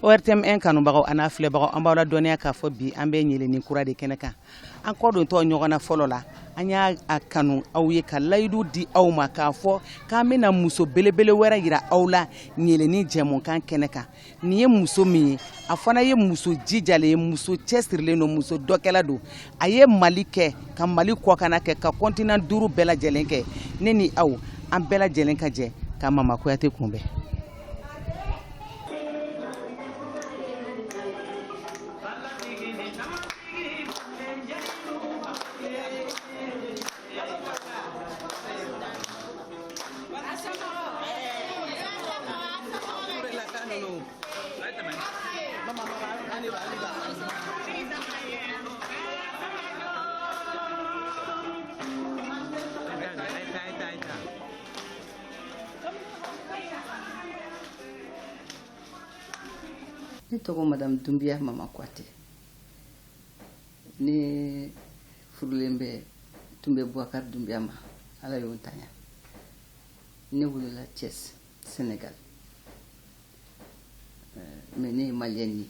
ORTM1 kanubagaw ana filɛbagaw an b'aw la dɔnniya k'a fɔ bi an bɛ ɲɛlɛnni kura de kɛnɛ kan an kɔ don tɔ ɲɔgɔn na fɔlɔ la an y'a kanu aw ye ka layidu di aw ma k'a fɔ k'an bɛna muso belebele wɛrɛ yira aw la ɲɛlɛnni jɛmukan kɛnɛ kan nin ye muso min ye a fana ye muso jijalen ye muso cɛsirilen don muso dɔkɛla don a ye Mali kɛ ka Mali kɔkana kɛ ka continent 5 bɛɛ lajɛlen kɛ ne ni aw an bɛɛ lajɛlen ka jɛ ka Mama Kuyate kunbɛn. Ne tɔgɔ Madame Doumbia Mama Kuyate. Ne furulen bɛ Tumbe Boubacar Doumbia ma Ala y'o tanya. Ne wolola Thiès, Sénégal. Mais ne ye Malienne ye.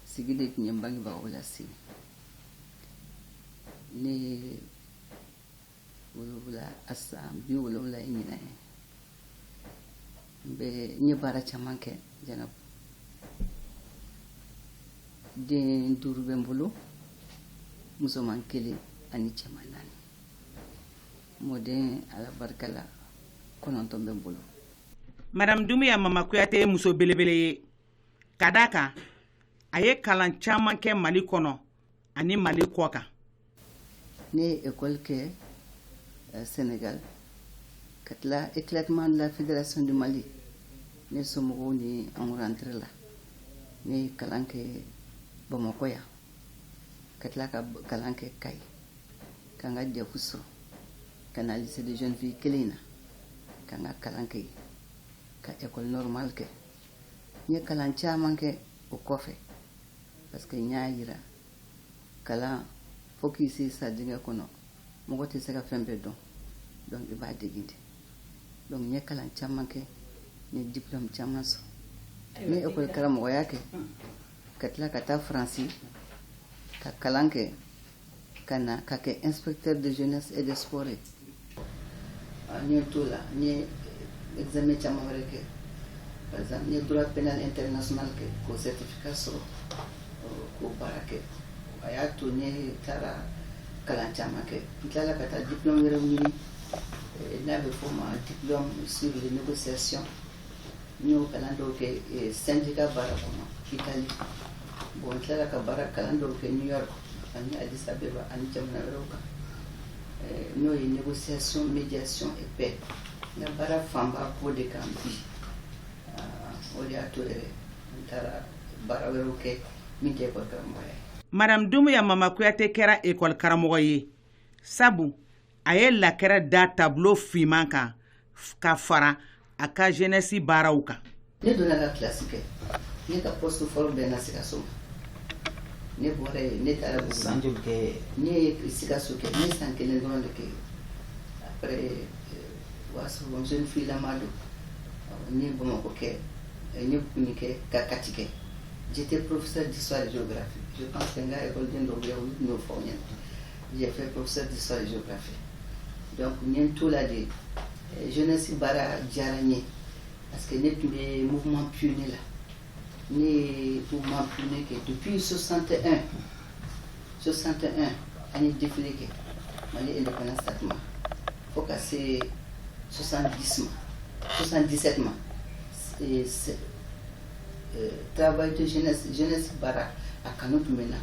Sigilen tun ye n bangebagaw la Sini. Ne wolowula asan 70 ye ɲinan ye. N ye baara caman kɛ Jɛnɛbu. Den 5 bɛ n bolo, musoman 1 ani cɛman 4. Mɔden Ala barika la 9 bɛ n bolo. Madame Doumbia Mama Kuyate ye muso belebele ye ka d'a kan a ye kalan caman kɛ Mali kɔnɔ ani Mali kɔ kan. Ne ye école kɛ Sénégal ka tila éclatement de la Fédération du Mali. Ne somɔgɔw ni an rentré la. Ne ye kalan kɛ Bamakɔ yan ka tila ka kalan kɛ Kayi ka n ka defu sɔrɔ ka na lycée de jeune fille 1 na ka n ka kalan kɛ ka école normale kɛ. N ye kalan caman kɛ o kɔfɛ parce que n y'a yira kalan fo k'i se sa dingɛ kɔnɔ mɔgɔ tɛ se ka fɛn bɛɛ dɔn donc i b'a degi de. Donc n ye kalan caman kɛ n ye diplôme caman sɔrɔ. N ye école karamɔgɔya kɛ ka tila ka taa Faransi ka kalan kɛ ka na ka kɛ inspecteur de jeunesse et de sport ye. N ye to la n ye examen caman wɛrɛ kɛ. Par exemple n ye droit pénal international kɛ k'o certificat sɔrɔ k'o baara kɛ. A y'a to n ye taara kalan caman kɛ. N tilala ka taa diplôme wɛrɛw ɲini n'a bɛ fɔ o ma diplôme sur les négociations. N y'o kalan dɔw kɛ syndicat baara kɔnɔ Italie. Bon n tilala ka baara kalan dɔw kɛ New York ani Addis Abeba ani jamana wɛrɛw kan. N'o ye négociation, médiation et paix. N ka baara fanba b'o de kan bi. O de y'a to yɛrɛ n taara baara wɛrɛw kɛ min tɛ école karamɔgɔya ye. Madame Doumbia Mama Kuyate kɛra école karamɔgɔ ye sabu a ye lakɛrɛ da tableau finman kan ka fara a ka jeunesse baaraw kan. Ne donna ka classe kɛ. Ne ka poste fɔlɔ bɛɛ na Sikaso. Ne bɔra yen ne taara Buguni. Ne ye Sikaso kɛ. Ne ye san 1 dɔrɔn de kɛ. Après o y'a sɔrɔ jeune fille lama don. N ye Bamakɔ kɛ. N ye Buguni kɛ ka Kati kɛ. J'étais professeur d'histoire et géographie. Je pense que n ka école den dɔw bɛ yen olu tun y'o fɔ aw ɲɛna. J'ai fait professeur d'histoire et géographie. Donc n ye n to la de jeunesse baara diyara n ye parce que ne tun bɛ mouvement pionnier la. Ne ye mouvement pionnier kɛ depuis 61 an ye défilé kɛ Mali indépendance date ma fo ka se 77 ma. Travail de jeunesse baara a kanu tun bɛ na.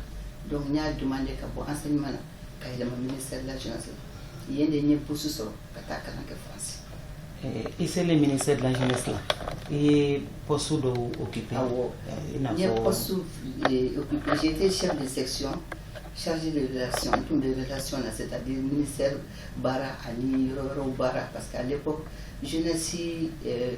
Donc n y'a demandé ka bɔ enseignement na ka yɛlɛma ministère de la jeunesse la. Yen de n ye bourse sɔrɔ ka taa kalan kɛ France. I selen ministère de la jeunesse la i ye poste dɔw occupé. Awɔ n ye poste occupé. J'étais chef de section chargé de relations tun bɛ relation na c'est-à-dire ministère baara ani yɔrɔ wɛrɛw baara parce qu'à l'époque jeunesse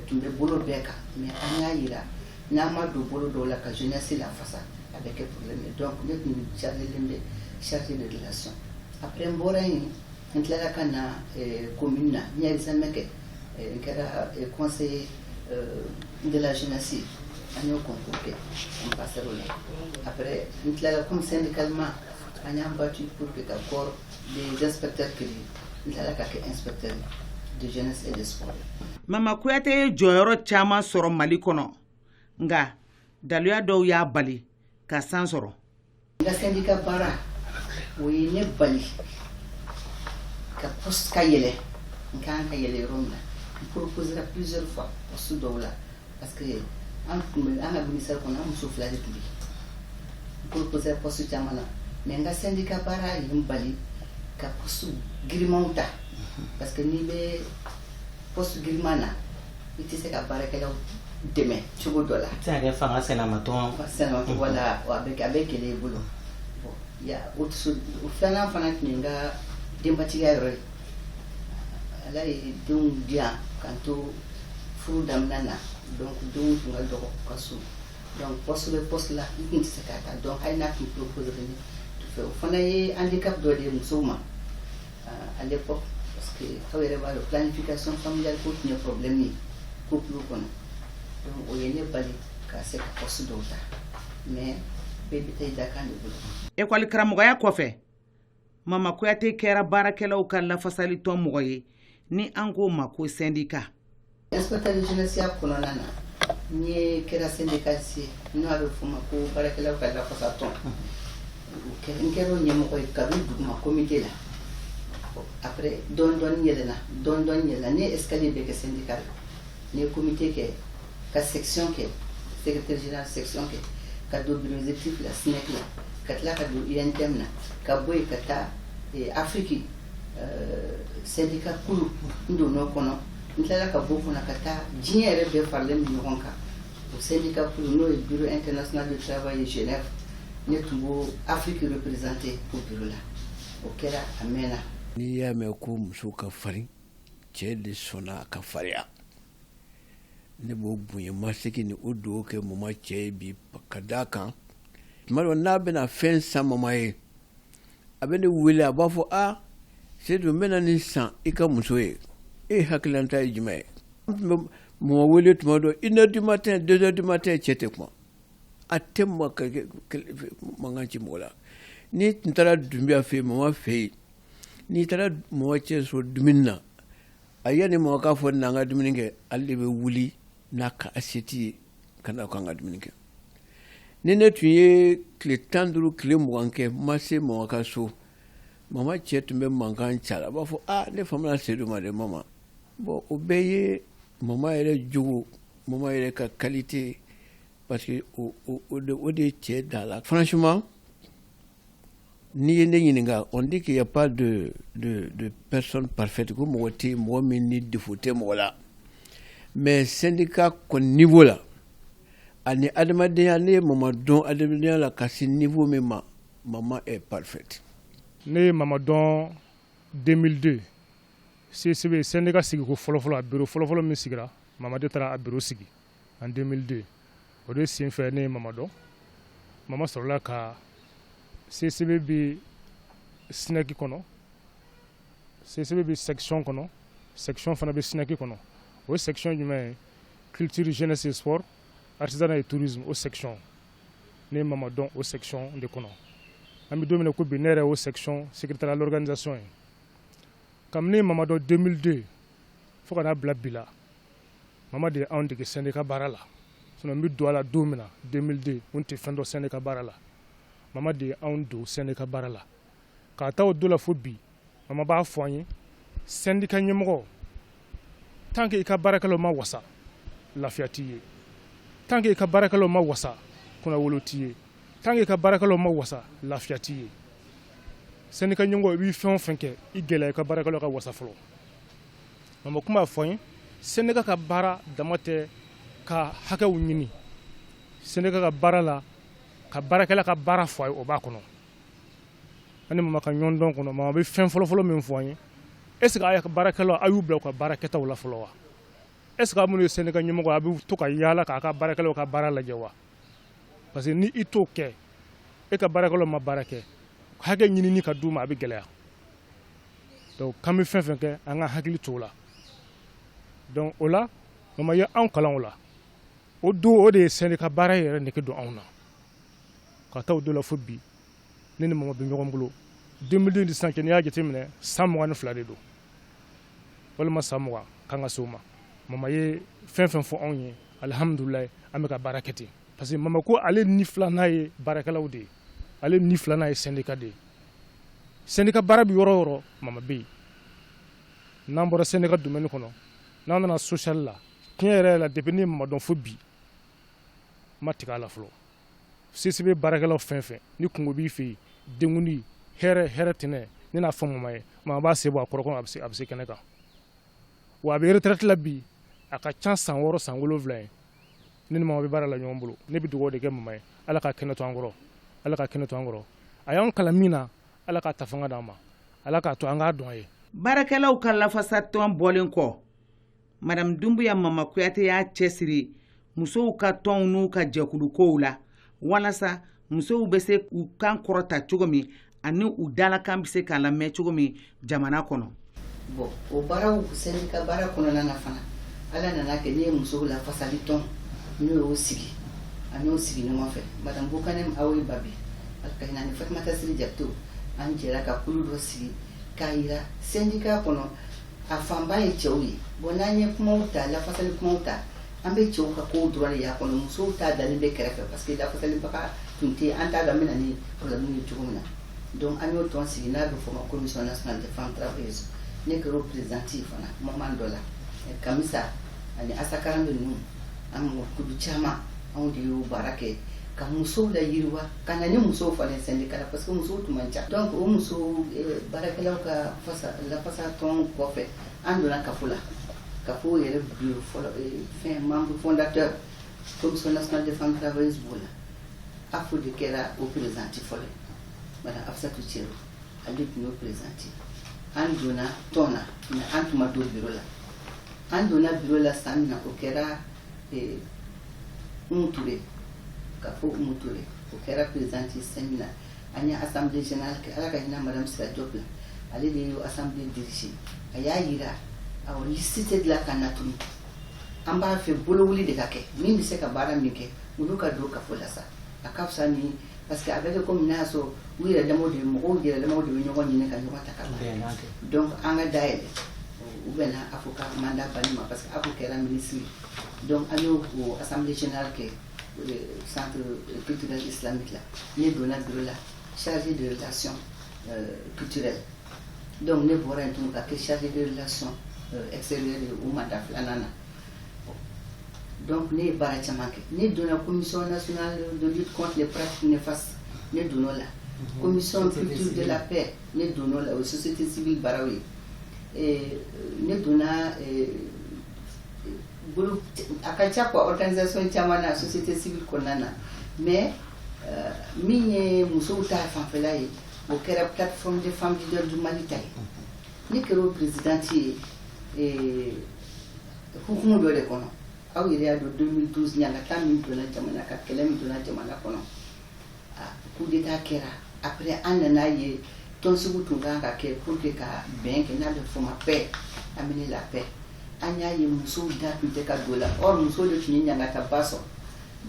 tun bɛ bolo bɛɛ kan mais an y'a yira n'a ma don bolo dɔw la ka jeunesse la fasa a bɛ kɛ problème ye. Donc ne tun chargélen bɛ chargé de relations. Après n bɔra yen n tilala ka na commune na n ye examen kɛ n kɛra conseiller de la jeunesse an y'o concours kɛ an passera o la après n tilala comme syndicalement an y'an battu pour que ka corps des inspecteurs créer n tilala ka kɛ inspecteur de jeunesse et de sport. Mama Kuyate ye jɔyɔrɔ caman sɔrɔ Mali kɔnɔ nka daluya dɔw y'a bali ka san sɔrɔ. N ka syndicat baara o ye ne bali ka poste ka yɛlɛ n ka kan ka yɛlɛ yɔrɔ min na n proposera plusieurs fois poste dɔw la parce que an ka ministère kɔnɔ an muso 2 de tun bɛ yen n proposera poste caman na mais n ka syndicat baara ye n bali ka poste girimanw ta parce que n'i bɛ poste giriman na i tɛ se ka baarakɛlaw dɛmɛ cogo dɔ la. Se ka kɛ fanga sɛnɛmatɔn. Sɛnɛmatɔn wala a bɛ gɛlɛya i bolo. O filanan fana tun ye n ka denbatigiya yɔrɔ ye ala ye denw di yan k'an to furu daminɛ na donc denw tun ka dɔgɔ ka so donc poste bɛ poste la n tun tɛ se k'a ta donc hali n'a tun propose ne tun fɛ o fana ye handicap dɔ de ye musow ma à l'époque parce que aw yɛrɛ b'a dɔn planification familiale ko tun ye problème ye couple kɔnɔ donc o ye ne bali ka se ka poste dɔw ta mais bɛɛ bɛ taa i da kan de bolo. École karamɔgɔya kɔfɛ Mama Kuyate kɛra baarakɛlaw ka lafasali tɔn mɔgɔ ye ni an ko ma ko syndicat. Inspecteur de jeunesse kɔnɔna na n ye kɛra syndicaliste ye n'o a bɛ f'o ma ko baarakɛlaw ka lafasa tɔn n kɛra o ɲɛmɔgɔ ye kabini duguma comité la après dɔɔni yɛlɛna ne ye escalier bɛɛ kɛ syndicat la ne ye comité kɛ ka section kɛ secrétaire général section kɛ ka don bureau exécutif la SNEC la ka tila ka don UNTM na ka bɔ yen ka taa Afrique syndicat kulu n donn'o kɔnɔ n tilala ka bɔ fana ka taa diɲɛ yɛrɛ bɛɛ faralen bɛ ɲɔgɔn kan o syndicat kulu n'o ye bureau international de travail de Genève ne tun b'o Afrique représenté o bureau la o kɛra a mɛnna. N'i y'a mɛn ko muso ka farin cɛ de sɔnna a ka farinya ne b'o bonya masegin ni o dugawu kɛ mama cɛ ye bi ka d'a kan tuma dɔ n'a bɛna fɛn san mama ye a bɛ ne wele a b'a fɔ Seydou n bɛna nin san i ka muso ye e hakilanta ye jumɛn ye mama wele tuma dɔ 1h du matin 2h du matin cɛ tɛ kuma a tɛ mankan ci mɔgɔ la n'i tun taara dunbiya fɛ yen mama fɛ yen n'i taara mama cɛ so dumuni na a yanni mama k'a fɔ n'an ka dumuni kɛ ale de bɛ wuli n'a ka assiette ye ka na k'an ka dumuni kɛ ni ne tun ye tile 15 tile 20 kɛ ma se mama ka so mama cɛ tun bɛ mankan ca la a b'a fɔ ne famana Seydou ma dɛ mama bon o bɛɛ ye mama yɛrɛ jogo mama yɛrɛ ka qualité parce que o de cɛ da la franchement n'i ye ne ɲininka on dit qu'il y a pas de personne parfaite ko mɔgɔ tɛ mɔgɔ min ni défaut tɛ mɔgɔ la mais syndicat kɔni niveau la ani adamadenya ne ye mama dɔn adamadenya la ka se niveau min ma mama est parfaite. Ne ye mama dɔn 2002 CCB syndicat sigi ko fɔlɔfɔlɔ a bureau fɔlɔfɔlɔ min sigira mama de taara a bureau sigi en 2002 o de sen fɛ ne ye mama dɔn mama sɔrɔla ka CCB bɛ SNEC kɔnɔ CCB bɛ section kɔnɔ section fana bɛ SNEC kɔnɔ o section jumɛn ye culture jeunesse et sport artisanat et tourisme o section ne ye mama dɔn o section de kɔnɔ an bɛ don min na ko bi ne yɛrɛ o section secrétaire à l'organisation ye kabini ne ye mama dɔn 2002 fo ka n'a bila bi la mama de ye anw dege syndicat baara la sinon n bɛ don a la don min na 2002 n tɛ fɛn dɔn syndicat baara la mama de ye anw don syndicat baara la k'a taa o don la fo bi mama b'a fɔ an ye syndicat ɲɛmɔgɔ tant que i ka baarakɛlaw ma wasa lafiya t'i ye tant que i ka baarakɛlaw ma wasa kunnawolo t'i ye tant que i ka baarakɛlaw ma wasa lafiya t'i ye syndicat ɲɛmɔgɔ i b'i fɛn o fɛn kɛ i gɛlɛya i ka baarakɛlaw ka wasa fɔlɔ mama kuma b'a fɔ an ye syndicat ka baara dama tɛ ka hakɛw ɲini syndicat ka baara la ka baarakɛla ka baara fɔ a ye o b'a kɔnɔ ani mama ka ɲɔgɔn dɔn kɔnɔ mama bɛ fɛn fɔlɔfɔlɔ min fɔ an ye est ce que a ka baarakɛlaw a y'u bila u ka baara kɛtaw la fɔlɔ wa est ce que a minnu ye syndicat ɲɛmɔgɔ a bɛ to ka yaala k'a ka baarakɛlaw ka baara lajɛ wa parce que ni i t'o kɛ e ka baarakɛlaw ma baara kɛ hakɛ ɲinini ka d'u ma a bɛ gɛlɛya donc k'an bɛ fɛn fɛn kɛ an ka hakili to o la donc o la mama ye anw kalan o la o don o de ye syndicat baara yɛrɛ nege don anw na ka taa o don la fo bi ne ni mama bɛ ɲɔgɔn bolo 2002 sisan cɛ n'i y'a jateminɛ san 22 de don walima san 20 kan ka se o ma mama ye fɛn fɛn fɔ anw ye alihamudulilayi an bɛ ka baara kɛ ten parce que mama ko ale ni filanan ye baarakɛlaw de ye ale ni filanan ye syndicat de ye syndicat baara bɛ yɔrɔ o yɔrɔ mama bɛ yen n'an bɔra syndicat domaine kɔnɔ n'an nana social la tiɲɛ yɛrɛ la depuis ne ye mama dɔn fo bi ma tigɛ a la fɔlɔ CCB baarakɛlaw fɛn fɛn ni kungo b'i fɛ yen denguni hɛrɛ tɛnɛ ne n'a fɔ mama ye mama b'a se bɔ a kɔrɔ kɔnɔ a bɛ se kɛnɛ kan wa a bɛ retraite la bi a ka ca san 6 san 7 ye ne ni mama bɛ baara la ɲɔgɔn bolo ne bɛ dugawu de kɛ mama ye ala ka kɛnɛ to an kɔrɔ ala ka kɛnɛ to an kɔrɔ a y'an kalan min na ala ka ta fanga d'an ma ala k'a to an k'a dɔn a ye. Baarakɛlaw ka lafasatɔn bɔlen kɔ madame Dumbuya Mama Kuyate y'a cɛsiri musow ka tɔnw n'u ka jɛkulukow la walasa musow bɛ se k'u kan kɔrɔta cogo min ani u dalakan bɛ se k'a lamɛn cogo min jamana kɔnɔ. Bon o baaraw syndicat baara kɔnɔna na fana ala nana kɛ ne ye musow la fasali tɔn n'o y'o sigi an y'o sigi ɲɔgɔn fɛ madame Bukanem Awoyi Babi alkahina ni Fatumata Siri Jabito an jɛra ka kulu dɔ sigi k'a yira syndicat kɔnɔ a fanba ye cɛw ye bon n'an ye kumaw ta lafasali kumaw ta an bɛ cɛw ka kow dɔrɔn de y'a kɔnɔ musow ta dalen bɛ kɛrɛfɛ parce que lafasalibaga tun tɛ an t'a dɔn an bɛ na ni problème ye cogo min na donc an y'o tɔn sigi n'a bɛ fɔ ma commission nationale des femmes travailleuses ne kɛra o présidente fana moment dɔ la Kamisa ani Asakaran bɛ ninnu an mɔgɔ kudu caman anw de y'o baara kɛ ka musow la yiriwa ka na ni musow fana syndicat la parce que musow tun man ca donc o musow baarakɛlaw ka lafasa tɔn kɔfɛ an donna kafo la kafo yɛrɛ bureau fɔlɔ fɛn membre fondateur commission nationale des femmes travailleuses b'o la AFO de kɛra o présidente fɔlɔ madame Afsatou Thierno ale tun y'o présidente an donna tɔn na mais an tun ma don bureau la an donna bureau la san min na o kɛra Umu Touré ka fɔ Umu Touré o kɛra présidente sen na an ye assemblée générale kɛ ala ka hinɛ madame Sira Diop la ale de y'o assemblée dirigée a y'a yira awɔ liste tɛ dilan ka na tuguni an b'a fɛ bolowuli de ka kɛ min bɛ se ka baara min kɛ olu ka don kafo la sa a ka fisa ni parce que a bɛ kɛ komi n'a y'a sɔrɔ u yɛrɛ damaw de mɔgɔw yɛrɛ damaw de bɛ ɲɔgɔn ɲini ka ɲɔgɔn ta ka ban donc an ka dayɛlɛ u bɛna AFO ka mandat banni ma parce que AFO kɛra ministre donc an y'o assemblée générale kɛ centre culturel islamique la ne donna bureau la chargé de relations culturelles donc ne bɔra yen tuguni ka kɛ chargé de relations extérieures o mandat filanan na donc ne ye baara caman kɛ ne donna commission nationale de lutte contre les pratiques néfastes ne donna la commission culture de la paix ne donna la o société civile baaraw ye ne donna bolo a ka ca quoi organisation caman na société civile kɔnɔna na mais min ye musow ta fanfɛla ye o kɛra plateforme des femmes leaders du Mali ta ye ne kɛra o présidente ye hukumu dɔ de kɔnɔ aw yɛrɛ y'a dɔn 2012 ɲangata min donna jamana ka kɛlɛ min donna jamana kɔnɔ coup d'état kɛra après an nana ye tɔn sugu tun kan ka kɛ pour que ka bɛn kɛ n'a bɛ fɔ ma paix amener la paix an y'a ye musow da tun tɛ ka don la or musow de tun ye ɲangata ba sɔrɔ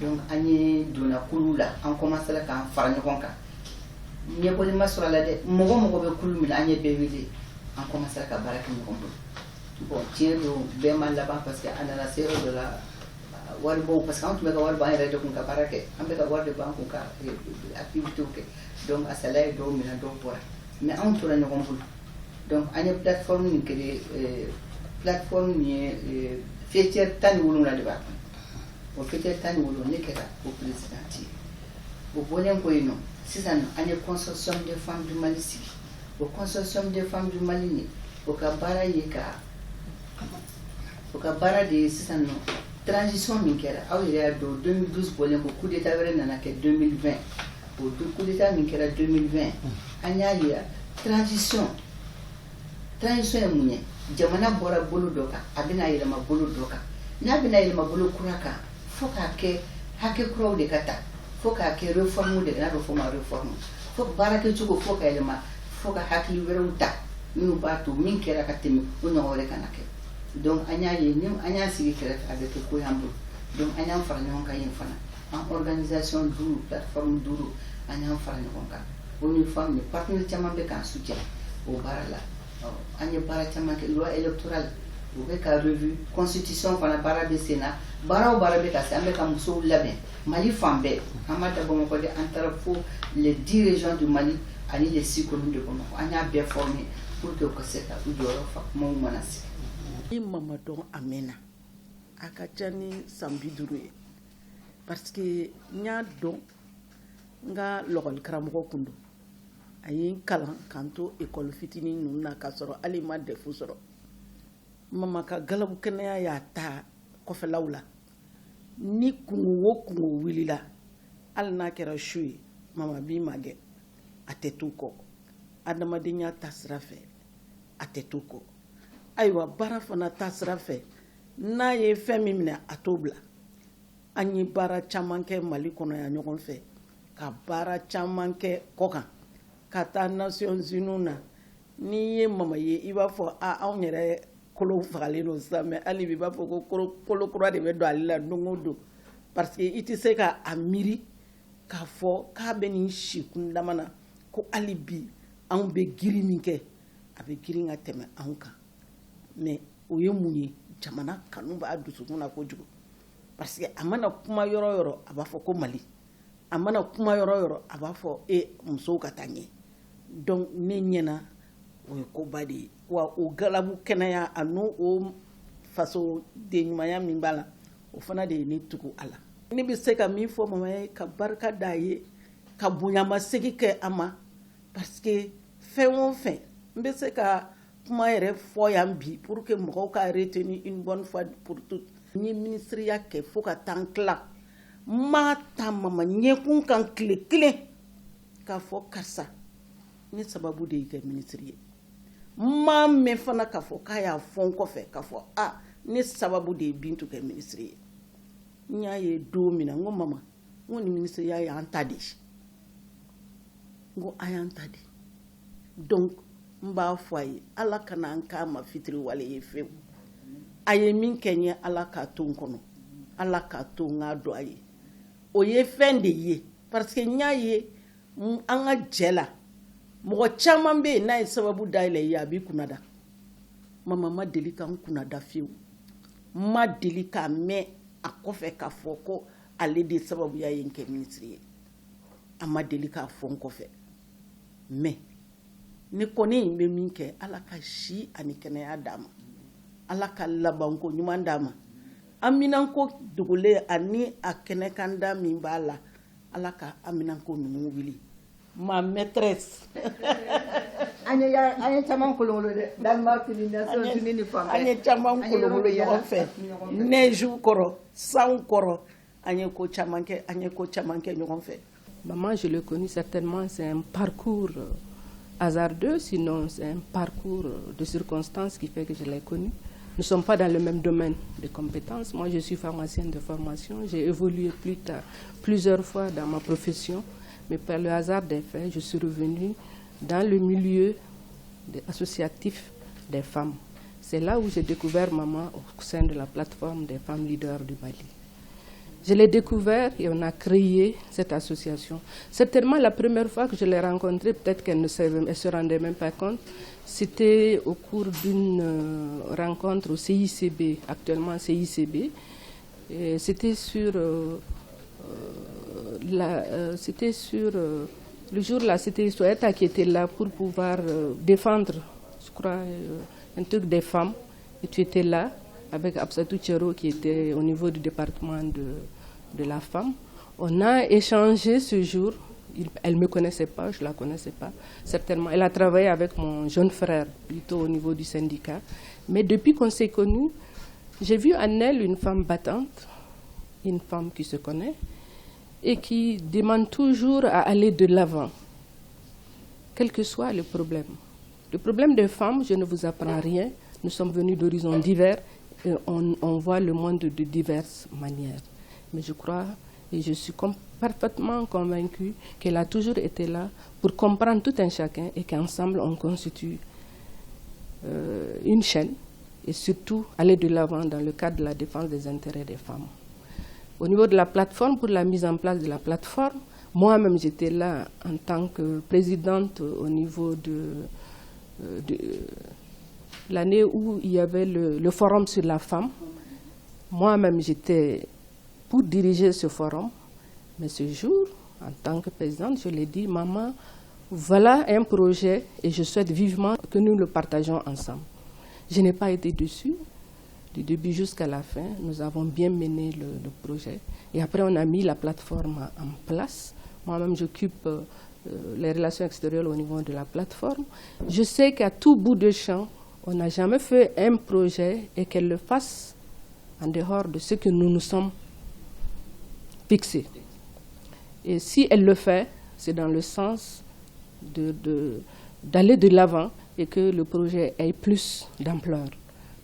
donc an ye donna kulu la an commencera k'an fara ɲɔgɔn kan ɲɛbɔli ma sɔrɔ a la dɛ mɔgɔ mɔgɔ bɛ kulu min na an ye bɛɛ wele an commencera ka baara kɛ ɲɔgɔn bolo bon tiɲɛ don bɛɛ ma laban parce que a nana se yɔrɔ dɔ la wari bɔ parce que an tun bɛ ka wari bɔ an yɛrɛ de kun ka baara kɛ an bɛ ka wari de bɔ an kun ka activités kɛ donc a salaire dɔw minɛ dɔw bɔra mais anw tora ɲɔgɔn bolo donc an ye plateforme min créé plateforme min ye fêtière 17 de b'a kɔnɔ o fêtière 17 ne kɛra o présidente ye o bɔlen ko yen nɔ sisan an ye consortium des femmes du Mali sigi o consortium des femmes du Mali ni o ka baara ye de ye sisan nɔ transition min kɛra aw yɛrɛ y'a dɔn 2012 bɔlen ko coup d'état wɛrɛ nana kɛ 2020 o coup d'état min kɛra 2020 an y'a yira transition ye mun ye jamana bɔra bolo dɔ kan a bɛna yɛlɛma bolo dɔ kan n'a bɛna yɛlɛma bolo kura kan fo k'a kɛ hakɛ kuraw de ka ta fo k'a kɛ réforme de n'a bɛ fɔ ma réforme fo baarakɛcogo fo ka yɛlɛma fo ka hakili wɛrɛw ta minnu b'a to min kɛra ka tɛmɛ o ɲɔgɔn wɛrɛ kana kɛ donc an y'a ye ni an y'a sigi kɛrɛfɛ a bɛ kɛ ko y'an bolo donc an y'an fara ɲɔgɔn kan yen fana an organisation 5 plateforme 5 an y'an fara ɲɔgɔn kan ONU Femmes ni partenaire caman bɛ k'an soutien o baara la an ye baara caman kɛ loi électorale o bɛ ka revue constitution fana baara bɛ sen na baara o baara bɛ ka se an bɛ ka musow labɛn Mali fan bɛɛ an ma da Bamakɔ de an taara fo les 10 régions du Mali ani les 6 communes de Bamakɔ an y'a bɛɛ former pour que u ka se ka u jɔyɔrɔ fa kumaw mana se. Ni mama dɔn a mɛnna a ka ca ni san 50 ye parce que n y'a dɔn n ka lɔgɔli karamɔgɔ kun don a ye n kalan k'an to école fitinin ninnu na k'a sɔrɔ hali ma defu sɔrɔ mama ka galabu kɛnɛya y'a ta kɔfɛlaw la ni kungo o kungo wulila hali n'a kɛra su ye mama b'i magɛ a tɛ t'u kɔ adamadenya ta sira fɛ a tɛ t'u kɔ ayiwa baara fana ta sira fɛ n'a ye fɛn min minɛ a t'o bila an ye baara caman kɛ Mali kɔnɔ yan ɲɔgɔn fɛ ka baara caman kɛ kɔkan ka taa Nations Unies na n'i ye mama ye i b'a fɔ anw yɛrɛ kolo fagalen don sisan mais hali bi i b'a fɔ ko kolo kura de bɛ don ale la don o don parce que i tɛ se ka a miiri k'a fɔ k'a bɛ nin si kundama na ko hali bi anw bɛ girin min kɛ a bɛ girin ka tɛmɛ anw kan mais o ye mun ye jamana kanu b'a dusukun na kojugu parce que a mana kuma yɔrɔ o yɔrɔ a b'a fɔ ko Mali a mana kuma yɔrɔ o yɔrɔ a b'a fɔ musow ka taa ɲɛ donc ne ɲɛna o ye koba de ye wa o galabu kɛnɛya a n'o o faso den ɲumanya min b'a la o fana de ye ne tugu a la ne bɛ se ka min fɔ mama ye ka barika d'a ye ka bonyamasegin kɛ a ma parce que fɛn o fɛn n bɛ se ka kuma yɛrɛ fɔ yan bi pour que mɔgɔw ka retenir une bonne fois pour toutes n ye ministriya kɛ fo ka taa n tila n ma ta mama ɲɛkun kan tile kelen k'a fɔ karisa ne sababu de y'i kɛ ministre ye n ma mɛn fana k'a fɔ k'a y'a fɔ n kɔfɛ k'a fɔ ne sababu de ye Bintu kɛ ministre ye n y'a ye don min na n ko mama n ko nin ministriya y'an ta de n ko a y'an ta de donc n b'a fɔ a ye ala kana an k'a ma fitiri wale ye fewu a ye min kɛ n ye ala k'a to n kɔnɔ ala k'a to n k'a dɔn a ye o ye fɛn de ye parce que n y'a ye an ka jɛ la mɔgɔ caman bɛ yen n'a ye sababu dayɛlɛ ye a b'i kunna da mama ma deli ka n kunna da fiyewu ma deli k'a mɛn a kɔfɛ k'a fɔ ko ale de sababuya ye n kɛ ministre ye a ma deli k'a fɔ n kɔfɛ mais ne kɔni bɛ min kɛ ala ka si ani kɛnɛya d'a ma ala ka labanko ɲuman d'a ma aminanko dogolen ani a kɛnɛkanda min b'a la ala ka aminanko ninnu wuli ma maîtresse an ye caman kolongolo dɛ Danemark ni Nations Unies ni fan bɛɛ an ye caman kolongolo ɲɔgɔn fɛ neige kɔrɔ san kɔrɔ an ye ko caman kɛ ɲɔgɔn fɛ. Maman, je l'ai connu certainement, c'est un parcours hasardeux, sinon c'est un parcours de circonstances qui fait que je l'ai connu. Nous ne sommes pas dans le même domaine de compétences. Moi, je suis pharmacienne de formation. J'ai évolué plus tard, plusieurs fois dans ma profession. Mais par le hasard des faits, je suis revenue dans le milieu associatif des femmes. C'est là où j'ai découvert maman au sein de la plateforme des femmes leaders du Mali. Je l'ai découvert et on a créé cette association. Certainement, la première fois que je l'ai rencontrée, peut-être qu'elle ne se rendait même pas compte, c'était au cours d'une rencontre au CICB, actuellement CICB. C'était sur le jour-là, c'était Soeta qui était là pour pouvoir défendre, je crois, un truc des femmes. Et tu étais là avec Absatou Tchero qui était au niveau du département de la femme. On a échangé ce jour. Elle ne me connaissait pas, je ne la connaissais pas, certainement. Elle a travaillé avec mon jeune frère, plutôt au niveau du syndicat. Mais depuis qu'on s'est connus, j'ai vu en elle une femme battante, une femme qui se connaît et qui demande toujours à aller de l'avant, quel que soit le problème. Le problème des femmes, je ne vous apprends rien. Nous sommes venus d'horizons divers et on voit le monde de diverses manières. Mais je crois et je suis parfaitement convaincue qu'elle a toujours été là pour comprendre tout un chacun et qu'ensemble on constitue une chaîne et surtout aller de l'avant dans le cadre de la défense des intérêts des femmes. Au niveau de la plateforme, pour la mise en place de la plateforme, moi-même j'étais là en tant que présidente au niveau de l'année où il y avait le forum sur la femme. Moi-même j'étais pour diriger ce forum, mais ce jour, en tant que présidente, je l'ai dit, maman, voilà un projet et je souhaite vivement que nous le partageons ensemble. Je n'ai pas été déçue. Du début jusqu'à la fin, nous avons bien mené le projet. Et après, on a mis la plateforme en place. Moi-même, j'occupe les relations extérieures au niveau de la plateforme. Je sais qu'à tout bout de champ, on n'a jamais fait un projet et qu'elle le fasse en dehors de ce que nous nous sommes fixés. Et si elle le fait, c'est dans le sens d'aller de l'avant et que le projet ait plus d'ampleur.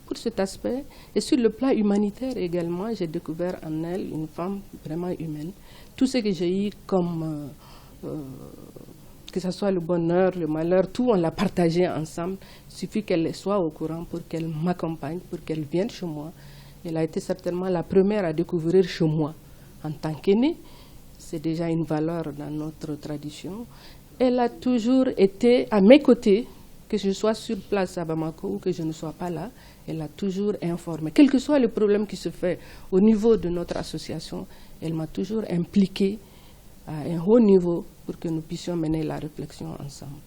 Pour cet aspect, et sur le plan humanitaire également, j'ai découvert en elle une femme vraiment humaine. Tout ce que j'ai eu comme, que ce soit le bonheur, le malheur, tout on l'a partagé ensemble. Il suffit qu'elle soit au courant pour qu'elle m'accompagne, pour qu'elle vienne chez moi. Elle a été certainement la première à découvrir chez moi en tant qu'aînée. C'est déjà une valeur dans notre tradition. Elle a toujours été à mes côtés, que je sois sur place à Bamako ou que je ne sois pas là. Elle a toujours informé. Quel que soit le problème qui se fait au niveau de notre association, elle m'a toujours impliquée à un haut niveau pour que nous puissions mener la réflexion ensemble.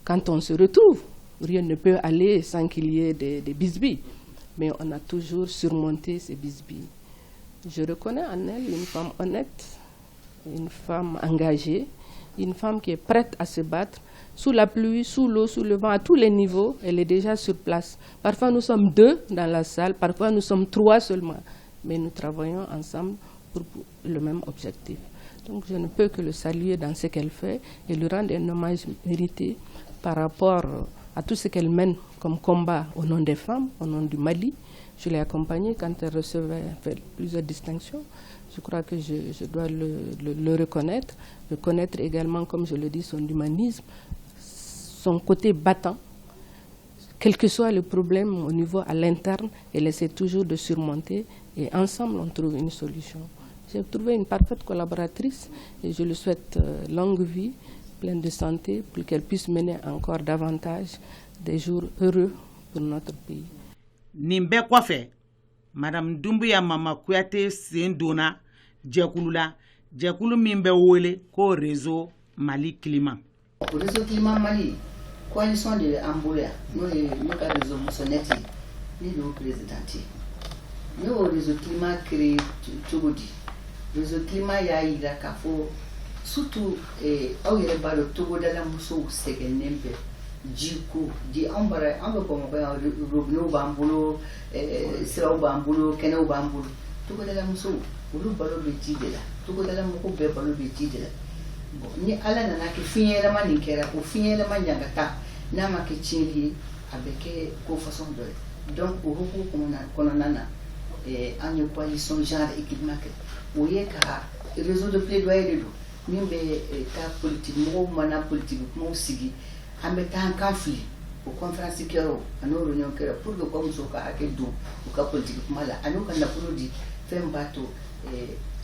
Quand on se retrouve, rien ne peut aller sans qu'il y ait des bisbilles. Mais on a toujours surmonté ces bisbilles. Je reconnais en elle une femme honnête, une femme engagée, une femme qui est prête à se battre. Sous la pluie, sous l'eau, sous le vent, à tous les niveaux, elle est déjà sur place. Parfois nous sommes 2 dans la salle, parfois nous sommes 3 seulement. Mais nous travaillons ensemble pour le même objectif. Donc je ne peux que le saluer dans ce qu'elle fait et lui rendre un hommage mérité par rapport à tout ce qu'elle mène comme combat au nom des femmes, au nom du Mali. Je l'ai accompagnée quand elle recevait plusieurs distinctions. Je crois que je dois le reconnaître. Reconnaître également, comme je le dis, son humanisme, son côté battant. Quel que soit le problème au niveau à l'interne, elle essaie toujours de surmonter et ensemble on trouve une solution. J'ai trouvé une parfaite collaboratrice et je lui souhaite longue vie, pleine de santé, pour qu'elle puisse mener encore davantage des jours heureux pour notre pays. Nimbe kɔfɛ Madame Doumbouya Mama Kouyaté sen donna jɛkulu la, jɛkulu min bɛ wele ko réseau Mali Climat. Réseau Climat Mali, coalition de Amboya, nous ka réseau Moussoneti, ni le président. Nous réseau Climat créé Togodi. Réseau Climat ya ira k'a fɔ surtout aw yɛrɛ b'a dɔn Togodala musow sɛgɛnnen bɛ jiko di an bɛ Bamakɔ yan robinɛw b'an bolo siraw b'an bolo kɛnɛw b'an bolo Togodala musow olu balo bɛ ji de la Togodala mɔgɔw bɛɛ balo bɛ ji de la ni Ala nana kɛ fiɲɛyɛlɛma nin kɛra o fiɲɛyɛlɛma ɲangata n'a ma kɛ tiɲɛli ye a bɛ kɛ ko façon dɔ ye donc o hukumu kɔnɔna na an ye coalition genre équipement kɛ o ye ka réseau de plaidoyer de don min bɛ taa politique mɔgɔw mana politique kumaw sigi an bɛ taa an kan fili o conférence kɛra a n'o réunion kɛra pour que ko musow ka hakɛ don u ka politique kuma la a n'u ka nafolo di fɛn b'a to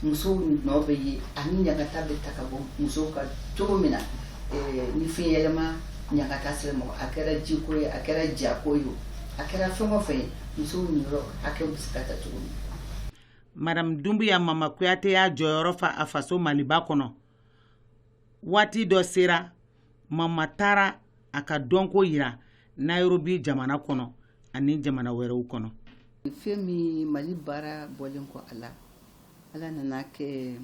musow nɔ bɛ ye ani ɲagata bɛ ta ka bɔ musow ka cogo min na ni fiɲɛyɛlɛma ɲagata sera mɔgɔ a kɛra jiko ye a kɛra jako ye a kɛra fɛn o fɛn ye musow niyɔrɔ hakɛ bɛ se ka ta cogo min. Madame Doumbouya Mama Kouyaté y'a jɔyɔrɔ fa a faso Maliba kɔnɔ. Waati dɔ sera Mama taara a ka dɔnko yira Nairobi jamana kɔnɔ ani jamana wɛrɛw kɔnɔ. Fɛn min Mali baara bɔlen kɔ a la Ala nana kɛ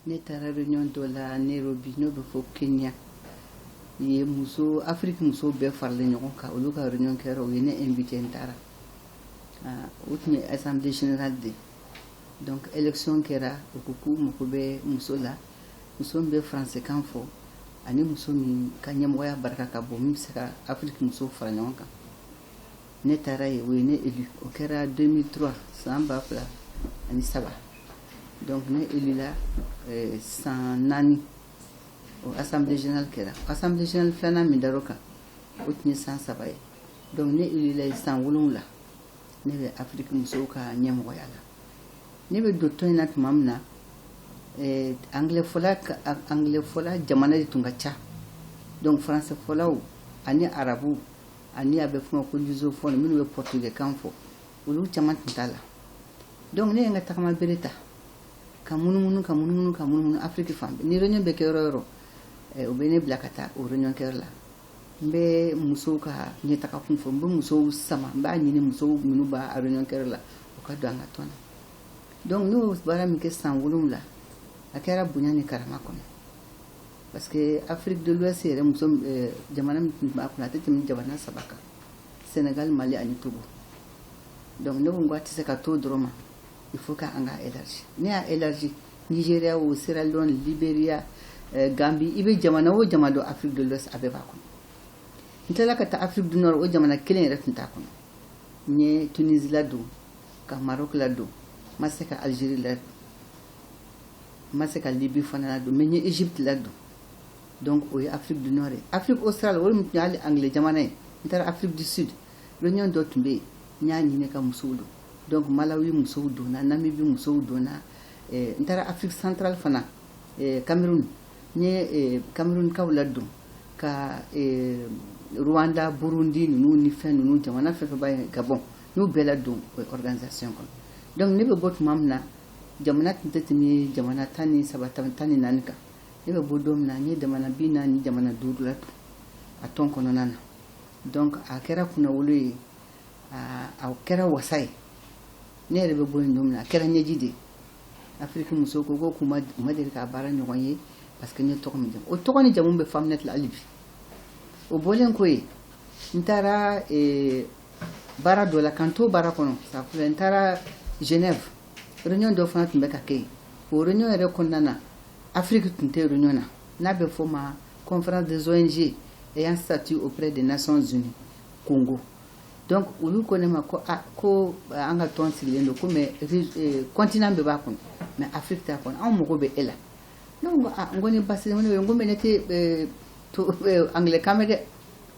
ne taara réunion dɔ la Nairobi n'o bɛ fɔ Kenya ye muso Afrique muso bɛɛ faralen ɲɔgɔn kan olu ka réunion kɛra o ye ne invité n taara o tun ye assemblée générale de donc élection kɛra o ko k'u mago bɛ muso la muso min bɛ français kan fɔ ani muso min ka ɲɛmɔgɔya barika ka bon min bɛ se ka Afrique muso fara ɲɔgɔn kan ne taara ye o ye ne élu o kɛra 2003 san 2007 donc ne élu la san 4 o assemblée générale kɛra assemblée générale filanan min dar'o kan o tun ye san 3 ye donc ne élu la san 7 ne bɛ Afrique musow ka ɲɛmɔgɔya la ne bɛ don tɔn in na tuma min na anglais fɔla jamana de tun ka ca donc français fɔlaw ani arabu ani a bɛ fɔ ma ko lusophone minnu bɛ portugais kan fɔ olu caman tun t'a la donc ne ye n ka tagama bere ta ka munumunu Afrique fan bɛɛ ni réunion bɛ kɛ yɔrɔ o yɔrɔ u bɛ ne bila ka taa o réunion kɛyɔrɔ la n bɛ musow ka ɲɛtaga kun fɔ n bɛ musow sama n b'a ɲini musow minnu b'a réunion kɛyɔrɔ la u ka don an ka tɔn na donc ne y'o baara min kɛ san 7 a kɛra bonya ni karama kɔnɔ parce que Afrique de l'Ouest yɛrɛ muso jamana min tun b'a kɔnɔ a tɛ tɛmɛ jamana 3 kan Sénégal Mali ani Togo donc ne ko n ko a tɛ se ka to dɔrɔn ma il faut qu'an ka élargi ne y'a élargi Nigeria o Sierra Leone Liberia Gambie i bɛ jamana o jamana dɔ Afrique de l'Ouest a bɛɛ b'a kɔnɔ n tilala ka taa Afrique du Nord o jamana kelen yɛrɛ tun t'a kɔnɔ n ye Tunisie la don ka Maroc la don ma se ka Algérie la don ma se ka Libye fana la don mais n ye Égypte la don donc o ye Afrique du Nord ye Afrique australe o mun tun y'ale anglais jamana ye n taara Afrique du Sud réunion dɔ tun bɛ yen n y'a ɲini ka musow don donc Malawi musow donna Namibie musow donna n taara Afrique centrale fana Cameroun n ye Camerounkaw la don ka Rwanda Burundi ninnu ni fɛn ninnu jamana fɛn fɛn b'a ye Gabon n'u bɛɛ la don organisation kɔnɔ donc ne bɛ bɔ tuma min na jamana tun tɛ tɛmɛ jamana 13 14 kan ne bɛ bɔ don min na n ye jamana 40 jamana 5 la don a tɔn kɔnɔna na donc a kɛra kunnawolo ye a kɛra wasa ye ne yɛrɛ bɛ bɔ yen don min na a kɛra ɲɛji de ye Afrique musow ko k'u ma deli k'a baara ɲɔgɔn ye parce que ne tɔgɔ min jamu o tɔgɔ ni jamu bɛ Famnet la hali bi o bɔlen ko ye n taara baara dɔ la kan to baara kɔnɔ sakura n taara Genève réunion dɔ fana tun bɛ ka kɛ yen o réunion yɛrɛ kɔnɔna na Afrique tun tɛ réunion na n'a bɛ fɔ ma conférence des ONG ayant statut auprès des Nations Unies Congo donc olu ko ne ma ko ko an ka tɔn sigilen don ko mais continent bɛɛ b'a kɔnɔ mais Afrique t'a kɔnɔ anw mago bɛ e la ne ko n ko ni basi n ko mais ne tɛ anglais kan mɛn dɛ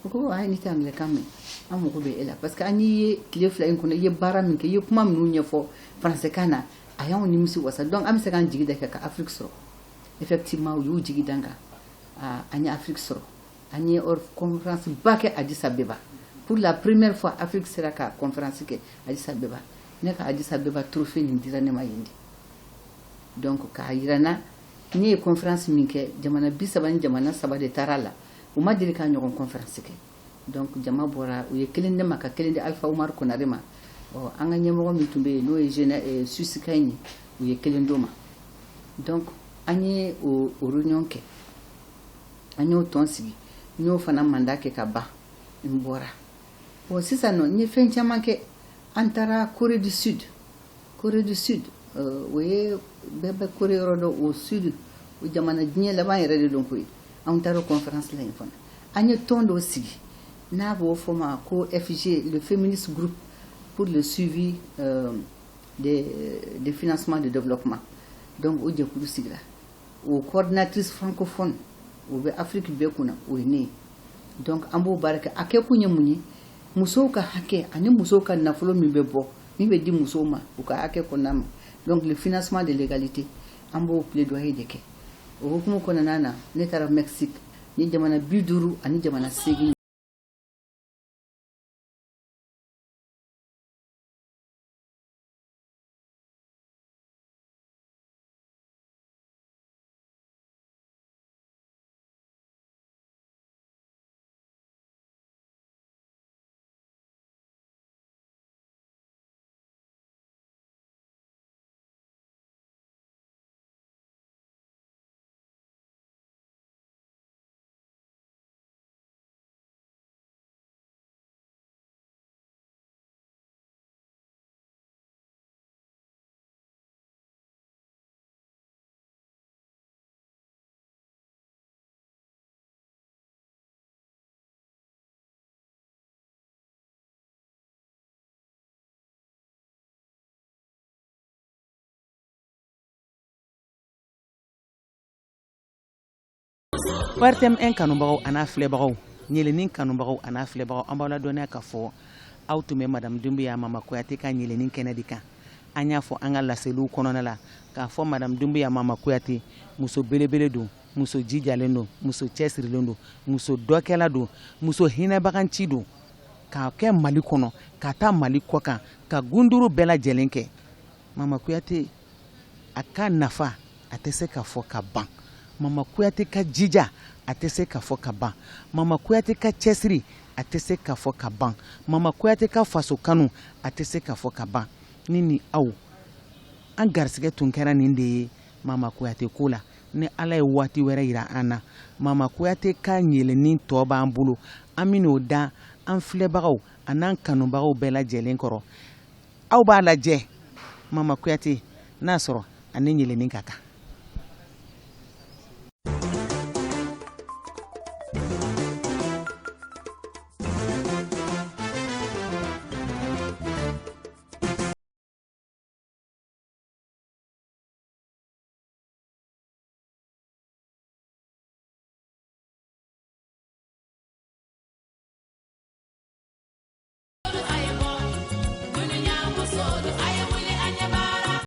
o ko ayi ne tɛ anglais kan mɛn an mago bɛ e la parce que an ye tile 2 in kɔnɔ i ye baara min kɛ i ye kuma minnu ɲɛfɔ français kan na a y'anw nimisi wasa donc an bɛ se k'an jigi da kɛ ka Afrique sɔrɔ effectivement u y'u jigi da n kan an ye Afrique sɔrɔ an ye conférence ba kɛ Addis Abeba pour la première fois Afrique sera ka conférence kɛ Addis Abeba ne ka Addis Abeba trophée nin dira ne ma yen de donc k'a yira n na n ye conférence min kɛ jamana 30 ni jamana 3 de taara la u ma deli ka ɲɔgɔn conférence kɛ donc jama bɔra u ye kelen de ma ka kelen di Alpha Oumar Konare ma an ka ɲɛmɔgɔ min tun bɛ yen n'o ye Suisse ka ɲi u ye kelen d'o ma donc an ye o réunion kɛ an y'o tɔn sigi n y'o fana mandat kɛ ka ban n bɔra bon sisan nɔ n ye fɛn caman kɛ an taara Corée du Sud o ye bɛɛ bɛ Corée yɔrɔ dɔ au sud o jamana diɲɛ laban yɛrɛ de don koyi an taara conférence la yen fana an ye tɔn dɔ sigi n'a b'o fɔ ma ko FG le féministe groupe pour le suivi des financements de développement donc o jɛkulu sigira o coordinatrice francophone o bɛ Afrique bɛɛ kunna o ye ne ye donc an b'o baara kɛ a kɛ kun ye mun ye musow ka hakɛ ani musow ka nafolo min bɛ bɔ min bɛ di musow ma u ka hakɛ kɔnɔna ma donc le financement de l'égalité an b'o plaidoyer de kɛ o hukumu kɔnɔna na ne taara Mexique ni jamana 50 ani jamana 8. ORTM 1 kanubagaw ana filɛbagaw ɲɛlɛnin kanubagaw ana filɛbagaw an b'aw ladɔnniya k'a fɔ aw tun bɛ madame Doumbouya Mama Kuyate ka ɲɛlɛnin kɛnɛ de kan an y'a fɔ an ka laseliw kɔnɔna la k'a fɔ madame Dumbuya Mama Kuyate muso belebele don, muso jijalen don, muso cɛsirilen don, muso dɔkɛla don, muso hinɛbaganci don, k'a kɛ Mali kɔnɔ ka taa Mali kɔkan ka gunduru bɛɛ lajɛlen kɛ. Mama Kuyate a ka nafa a tɛ se ka fɔ ka ban. Mama Kuyate ka jija a tɛ se ka fɔ ka ban. Mama Kuyate ka cɛsiri a tɛ se ka fɔ ka ban. Mama Kuyate ka faso kanu a tɛ se ka fɔ ka ban. Ni ni aw an garisɛgɛ tun kɛra nin de ye Mama Kuyate ko la. Ni Ala ye waati wɛrɛ yira an na, Mama Kuyate ka ɲɛlɛnnin tɔ b'an bolo, an bɛn'o da an filɛbagaw an'an kanubagaw bɛɛ lajɛlen kɔrɔ. Aw b'a lajɛ Mama Kuyate n'a sɔrɔ ani ɲɛlɛnnin ka kan.